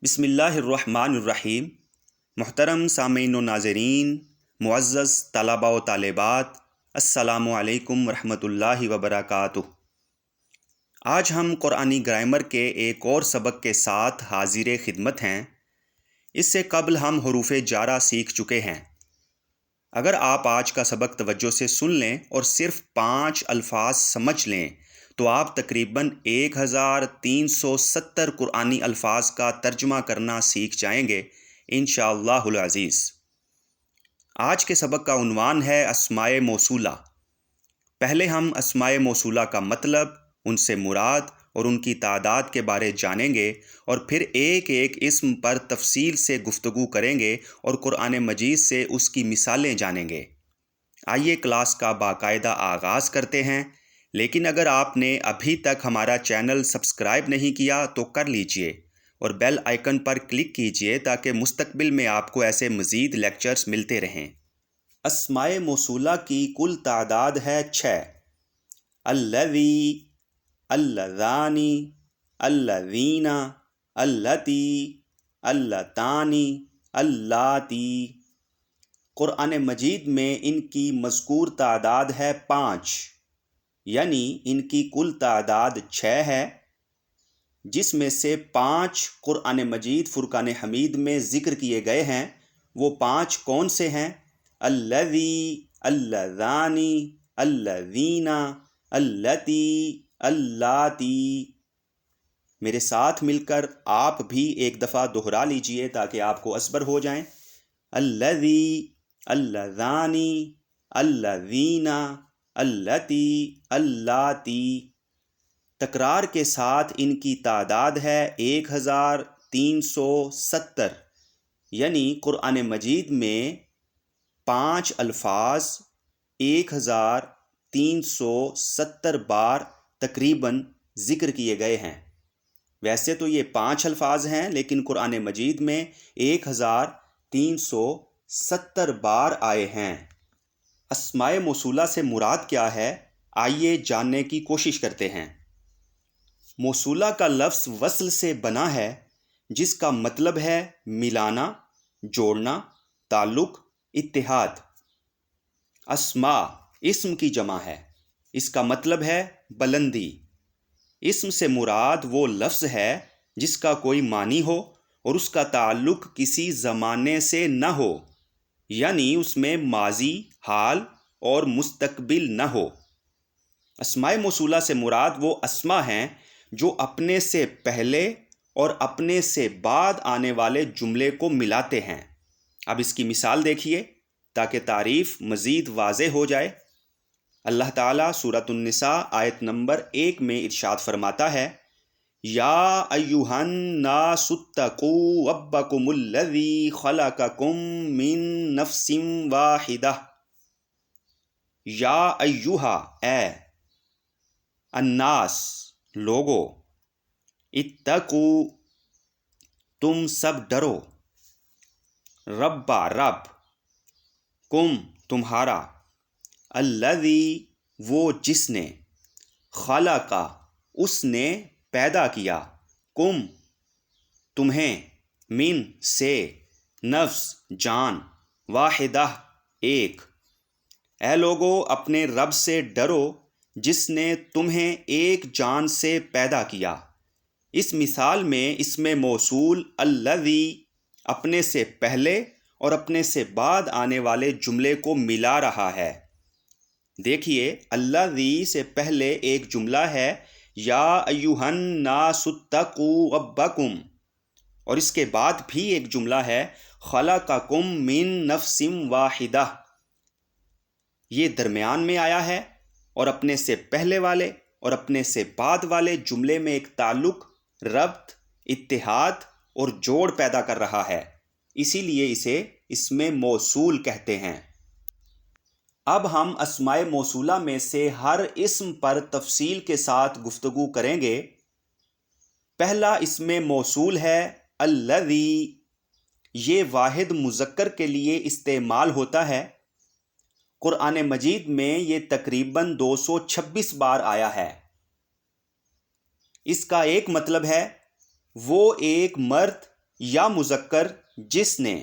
بسم اللہ الرحمن الرحیم۔ محترم سامعین و ناظرین، معزز طلباء و طالبات، السلام علیکم ورحمۃ اللہ وبرکاتہ۔ آج ہم قرآنی گرامر کے ایک اور سبق کے ساتھ حاضر خدمت ہیں۔ اس سے قبل ہم حروف جارہ سیکھ چکے ہیں۔ اگر آپ آج کا سبق توجہ سے سن لیں اور صرف 5 الفاظ سمجھ لیں تو آپ تقریباً 1370 قرآنی الفاظ کا ترجمہ کرنا سیکھ جائیں گے انشاءاللہ العزیز۔ آج کے سبق کا عنوان ہے اسماء موصولہ۔ پہلے ہم اسماء موصولہ کا مطلب، ان سے مراد اور ان کی تعداد کے بارے جانیں گے، اور پھر ایک ایک اسم پر تفصیل سے گفتگو کریں گے اور قرآن مجید سے اس کی مثالیں جانیں گے۔ آئیے کلاس کا باقاعدہ آغاز کرتے ہیں، لیکن اگر آپ نے ابھی تک ہمارا چینل سبسکرائب نہیں کیا تو کر لیجئے اور بیل آئیکن پر کلک کیجئے تاکہ مستقبل میں آپ کو ایسے مزید لیکچرز ملتے رہیں۔ اسماء موصولہ کی کل تعداد ہے 6۔ الذی، اللذانی، الذین، اللتی، اللتانی، اللاتی۔ قرآن مجید میں ان کی مذکور تعداد ہے 5، یعنی ان کی کل تعداد 6 ہے، جس میں سے 5 قرآن مجید فرقان حمید میں ذکر کیے گئے ہیں۔ وہ 5 کون سے ہیں؟ الذی، اللذانی، الذین، اللتی، اللاتی۔ میرے ساتھ مل کر آپ بھی ایک دفعہ دہرا لیجئے تاکہ آپ کو ازبر ہو جائیں۔ الذی، اللذانی، الذین، اللتی، اللاتی۔ تکرار کے ساتھ ان کی تعداد ہے 1370، یعنی قرآن مجید میں 5 الفاظ 1370 بار تقریباً ذکر کیے گئے ہیں۔ ویسے تو یہ 5 الفاظ ہیں، لیکن قرآن مجید میں 1370 بار آئے ہیں۔ اسماء موصولہ سے مراد کیا ہے؟ آئیے جاننے کی کوشش کرتے ہیں۔ موصولہ کا لفظ وصل سے بنا ہے، جس کا مطلب ہے ملانا، جوڑنا، تعلق، اتحاد۔ اسماء اسم کی جمع ہے، اس کا مطلب ہے بلندی۔ اسم سے مراد وہ لفظ ہے جس کا کوئی معنی ہو اور اس کا تعلق کسی زمانے سے نہ ہو، یعنی اس میں ماضی، حال اور مستقبل نہ ہو۔ اسماء موصولہ سے مراد وہ اسماء ہیں جو اپنے سے پہلے اور اپنے سے بعد آنے والے جملے کو ملاتے ہیں۔ اب اس کی مثال دیکھیے تاکہ تعریف مزید واضح ہو جائے۔ اللہ تعالیٰ سورۃ النساء آیت نمبر 1 میں ارشاد فرماتا ہے، یا ایھا الناس اتقوا ربکم الذی خلقکم من نفس واحدہ۔ یا ایھا، اے، الناس، لوگو، اتقو، تم سب ڈرو، ربا، رب، کم، تمہارا، الذی، وہ جس نے، خلقا، اس نے پیدا کیا، کم، تمہیں، من، سے، نفس، جان، واحدہ، ایک۔ اے لوگو، اپنے رب سے ڈرو جس نے تمہیں ایک جان سے پیدا کیا۔ اس مثال میں اسم موصول الذی اپنے سے پہلے اور اپنے سے بعد آنے والے جملے کو ملا رہا ہے۔ دیکھیے، الذی سے پہلے ایک جملہ ہے یا ایھا الناس اتقوا ربکم، اور اس کے بعد بھی ایک جملہ ہے خلقکم من نفس واحدہ۔ یہ درمیان میں آیا ہے اور اپنے سے پہلے والے اور اپنے سے بعد والے جملے میں ایک تعلق، ربط، اتحاد اور جوڑ پیدا کر رہا ہے، اسی لیے اسے اسم موصول کہتے ہیں۔ اب ہم اسماء موصولہ میں سے ہر اسم پر تفصیل کے ساتھ گفتگو کریں گے۔ پہلا اسم موصول ہے الذی۔ یہ واحد مذکر کے لیے استعمال ہوتا ہے۔ قرآن مجید میں یہ تقریباً 226 بار آیا ہے۔ اس کا ایک مطلب ہے وہ ایک مرد یا مذکر جس نے۔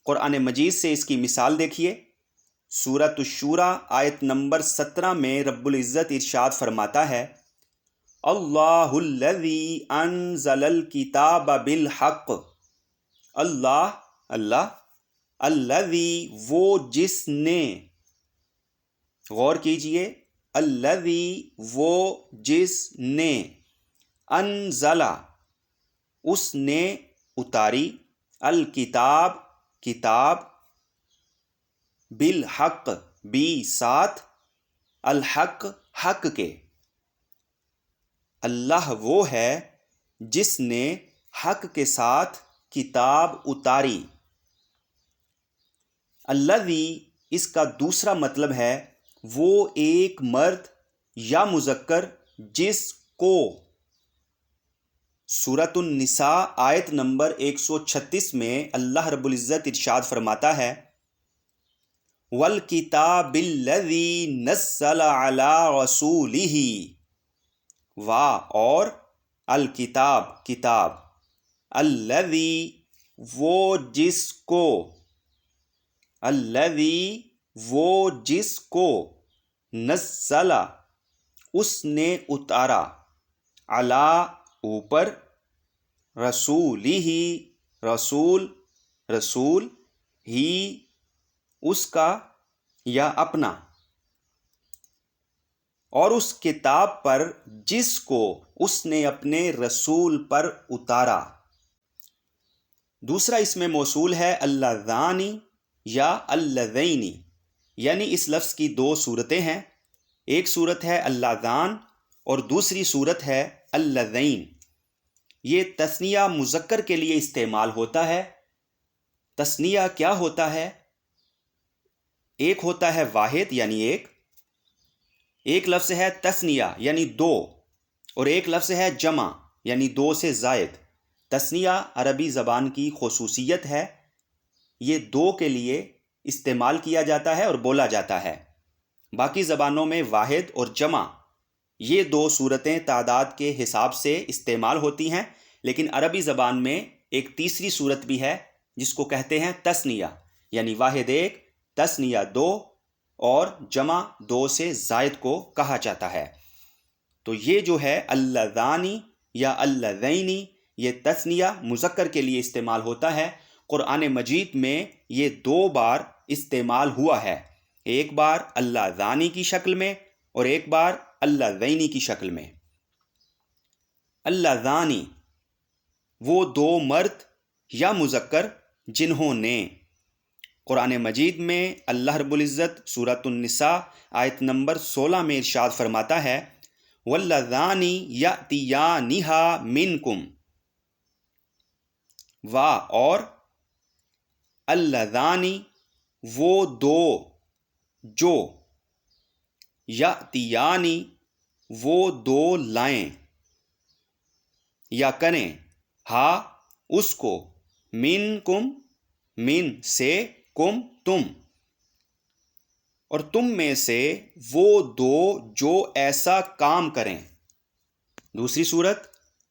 قرآن مجید سے اس کی مثال دیکھیے، سورۃ الشورى آیت نمبر 17 میں رب العزت ارشاد فرماتا ہے، اللہ الذی انزل الکتاب بالحق، اللہ الذی وہ جس نے، غور کیجئے، الذی وہ جس نے، انزل اس نے اتاری، الکتاب کتاب، بالحق بھی ساتھ، الحق حق کے۔ اللہ وہ ہے جس نے حق کے ساتھ کتاب اتاری۔ الذی اس کا دوسرا مطلب ہے وہ ایک مرد یا مذکر جس کو۔ سورۃ النساء آیت نمبر 136 میں اللہ رب العزت ارشاد فرماتا ہے، وَالْكِتَابِ الَّذِي نَزَّلَ عَلَىٰ رَسُولِهِ، اور الکتاب کتاب، الذی وہ جس کو، الذی وہ جس کو، نزل اس نے اتارا، علی اوپر، رسولہ رسول ہی اس کا یا اپنا، اور اس کتاب پر جس کو اس نے اپنے رسول پر اتارا۔ دوسرا اسم موصول ہے اللذانی یا اللذین، یعنی اس لفظ کی دو صورتیں ہیں، ایک صورت ہے اللذان اور دوسری صورت ہے اللذین۔ یہ تثنیہ مذکر کے لیے استعمال ہوتا ہے۔ تثنیہ کیا ہوتا ہے؟ ایک ہوتا ہے واحد یعنی ایک لفظ ہے تثنیہ یعنی دو، اور ایک لفظ ہے جمع یعنی دو سے زائد۔ تثنیہ عربی زبان کی خصوصیت ہے، یہ دو کے لیے استعمال کیا جاتا ہے اور بولا جاتا ہے۔ باقی زبانوں میں واحد اور جمع یہ دو صورتیں تعداد کے حساب سے استعمال ہوتی ہیں، لیکن عربی زبان میں ایک تیسری صورت بھی ہے جس کو کہتے ہیں تثنیہ، یعنی واحد ایک، تثنیہ دو، اور جمع دو سے زائد کو کہا جاتا ہے۔ تو یہ جو ہے اللذانی یا اللذینی، یہ تثنیہ مذکر کے لیے استعمال ہوتا ہے۔ قرآن مجید میں یہ دو بار استعمال ہوا ہے، ایک بار اللذانی کی شکل میں اور ایک بار اللذینی کی شکل میں۔ اللذانی وہ دو مرد یا مذکر جنہوں نے۔ قرآن مجید میں اللہ رب العزت سورۃ النساء آیت نمبر 16 میں ارشاد فرماتا ہے، وَاللَّذَانِ يَأْتِيَانِهَا مِنْكُمْ، اور اللذانی وہ دو جو، یأتیانی وہ دو لائیں یا کریں، ہا اس کو، منکم من سے، کم تم، اور تم میں سے وہ دو جو ایسا کام کریں۔ دوسری صورت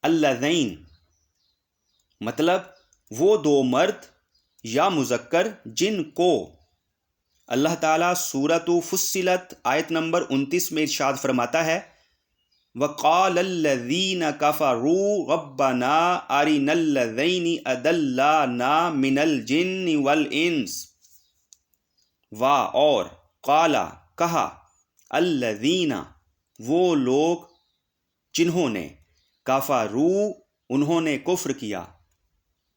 اللذین، مطلب وہ دو مرد یا مذکر جن کو۔ اللہ تعالیٰ سورۃ فصلت آیت نمبر 29 میں ارشاد فرماتا ہے، وَقَالَ الَّذِينَ كَفَرُوا رَبَّنَا أَرِنَا الَّذَيْنِ أَضَلَّانَا مِنَ الْجِنِّ وَالْإِنسِ، اور قال کہا، الَّذِينَ وہ لوگ جنہوں نے، کفروا انہوں نے کفر کیا،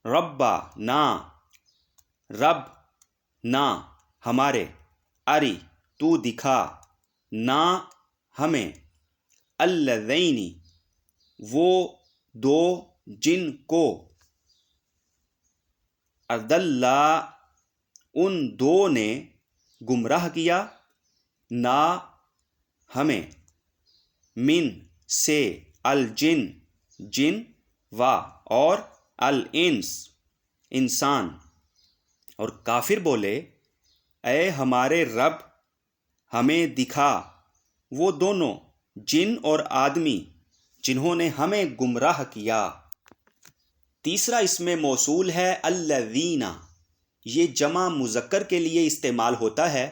ربنا رب نا ہمارے، اری تو دکھا، نا ہمیں، اللذین وہ دو جن کو، اضلا ان دو نے گمراہ کیا، نا ہمیں، من سے، الجن جن، اور الانس انسان۔ اور کافر بولے، اے ہمارے رب ہمیں دکھا وہ دونوں جن اور آدمی جنہوں نے ہمیں گمراہ کیا۔ تیسرا اسم موصول ہے الذین، یہ جمع مذکر کے لیے استعمال ہوتا ہے۔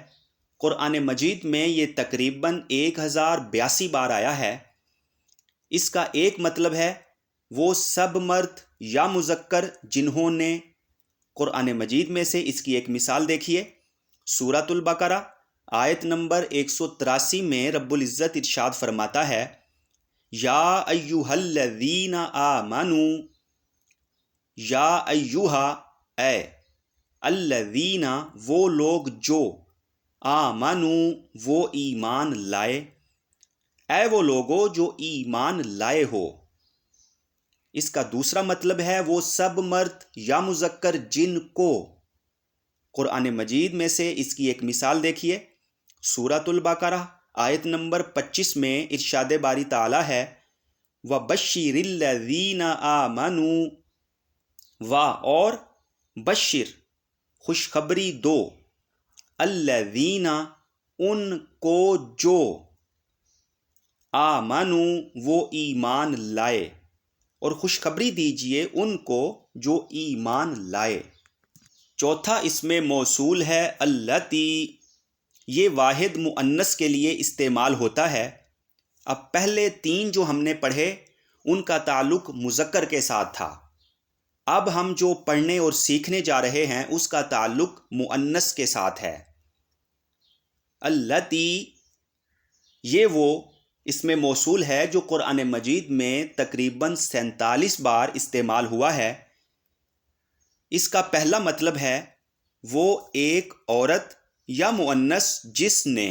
قرآن مجید میں یہ تقریباً 1082 بار آیا ہے۔ اس کا ایک مطلب ہے وہ سب مرد یا مذکر جنہوں نے۔ قرآن مجید میں سے اس کی ایک مثال دیکھیے، سورۃ البقرہ آیت نمبر 183 میں رب العزت ارشاد فرماتا ہے، یا ایہا الذین آمنوا، یا ایہا اے، الذین وہ لوگ جو، آمنوا وہ ایمان لائے، اے وہ لوگو جو ایمان لائے ہو۔ اس کا دوسرا مطلب ہے وہ سب مرد یا مذکر جن کو۔ قرآن مجید میں سے اس کی ایک مثال دیکھیے، سورۃ البقرہ آیت نمبر 25 میں ارشاد باری تعالی ہے، وَبَشِّرِ الَّذِينَ آمَنُوا، اور بشر خوشخبری دو، الذین ان کو جو، آمنوا وہ ایمان لائے، اور خوشخبری دیجئے ان کو جو ایمان لائے۔ چوتھا اسم موصول ہے اللاتی، یہ واحد مؤنث کے لیے استعمال ہوتا ہے۔ اب پہلے 3 جو ہم نے پڑھے ان کا تعلق مذکر کے ساتھ تھا، اب ہم جو پڑھنے اور سیکھنے جا رہے ہیں اس کا تعلق مؤنث کے ساتھ ہے۔ اللاتی یہ وہ اسم موصول ہے جو قرآن مجید میں تقریباً 47 بار استعمال ہوا ہے۔ اس کا پہلا مطلب ہے وہ ایک عورت یا مؤنث جس نے۔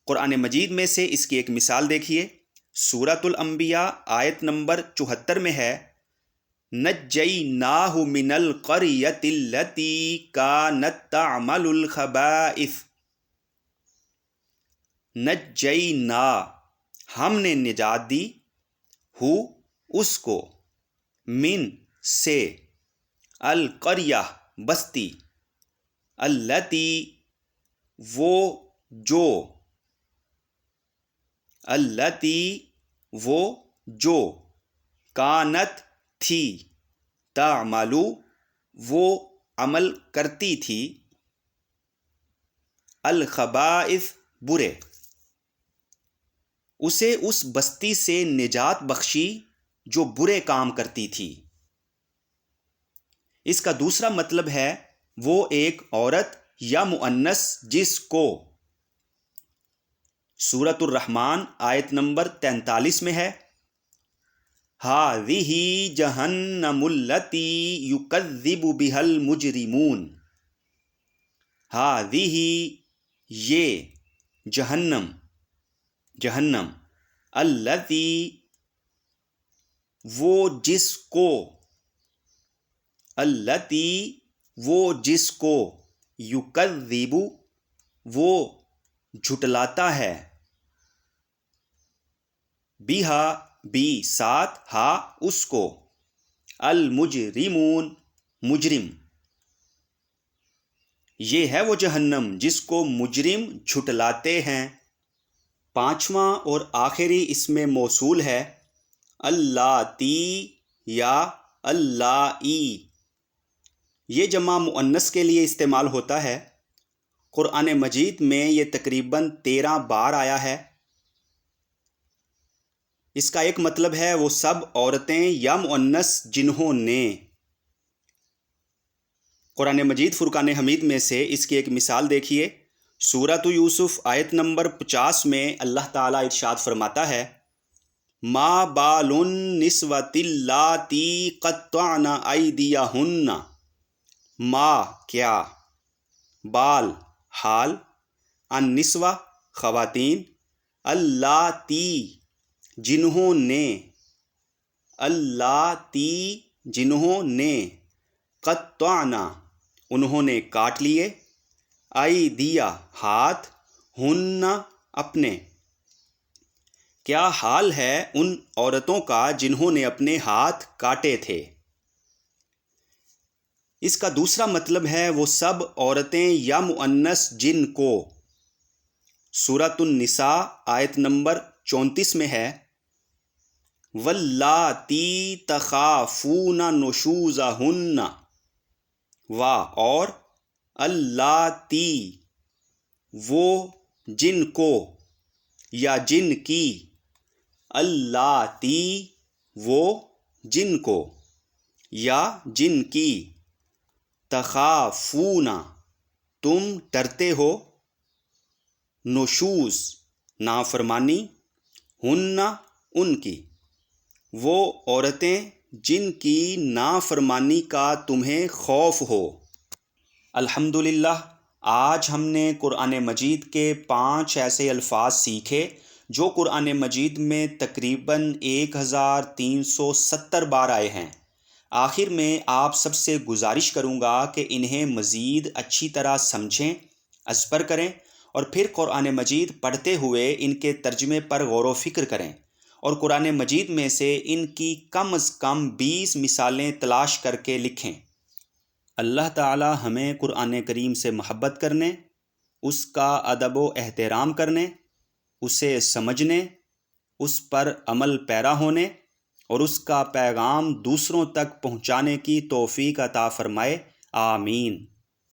قرآن مجید میں سے اس کی ایک مثال دیکھیے، سورۃ الانبیاء آیت نمبر 74 میں ہے، نجیناہ من القریۃ التی کانت تعمل الخبائث، نجینا ہم نے نجات دی، ہو اس کو، من سے، القریہ بستی، التی وہ جو، التی وہ جو، کانت تھی، تعملو وہ عمل کرتی تھی، الخبائث برے، اسے اس بستی سے نجات بخشی جو برے کام کرتی تھی۔ اس کا دوسرا مطلب ہے وہ ایک عورت یا مؤنث جس کو۔ سورۃ الرحمن آیت نمبر 43 میں ہے، ہٰذِہِ جہنم التی یکذب بہا المجرمون، ہٰذِہِ یہ، جہنم جہنم، التی وہ جس کو، التی وہ جس کو، یکذب وہ جھٹلاتا ہے، بہا بھی ساتھ، ہا اس کو، المجرمون مجرم، یہ ہے وہ جہنم جس کو مجرم جھٹلاتے ہیں۔ پانچواں اور آخری اسم موصول ہے اللاتی یا اللائی، یہ جمع مؤنث کے لیے استعمال ہوتا ہے۔ قرآن مجید میں یہ تقریباً 13 بار آیا ہے۔ اس کا ایک مطلب ہے وہ سب عورتیں یا مؤنث جنہوں نے۔ قرآن مجید فرقان حمید میں سے اس کی ایک مثال دیکھیے، سورۃ یوسف آیت نمبر 50 میں اللہ تعالیٰ ارشاد فرماتا ہے، ما بال النسوۃ اللاتی قطعن ایدیہن، ما کیا، بال حال، النسوہ خواتین، اللاتی جنہوں نے، اللاتی جنہوں نے، قطعن انہوں نے کاٹ لیے، ایدیا ہاتھ، ہن اپنے، کیا حال ہے ان عورتوں کا جنہوں نے اپنے ہاتھ کاٹے تھے۔ اس کا دوسرا مطلب ہے وہ سب عورتیں یا مؤنث جن کو۔ سورۃ النساء آیت نمبر 34 میں ہے، واللاتی تخافون نشوزہن، اور اللاتی وہ جن کو یا جن کی، اللاتی وہ جن کو یا جن کی، تخافون تم ڈرتے ہو، نشوز نافرمانی، ہن ان کی، وہ عورتیں جن کی نافرمانی کا تمہیں خوف ہو۔ الحمدللہ، آج ہم نے قرآن مجید کے 5 ایسے الفاظ سیکھے جو قرآن مجید میں تقریباً 1370 بار آئے ہیں۔ آخر میں آپ سب سے گزارش کروں گا کہ انہیں مزید اچھی طرح سمجھیں، ازبر کریں، اور پھر قرآن مجید پڑھتے ہوئے ان کے ترجمے پر غور و فکر کریں، اور قرآن مجید میں سے ان کی کم از کم 20 مثالیں تلاش کر کے لکھیں۔ اللہ تعالی ہمیں قرآن کریم سے محبت کرنے، اس کا ادب و احترام کرنے، اسے سمجھنے، اس پر عمل پیرا ہونے اور اس کا پیغام دوسروں تک پہنچانے کی توفیق عطا فرمائے، آمین۔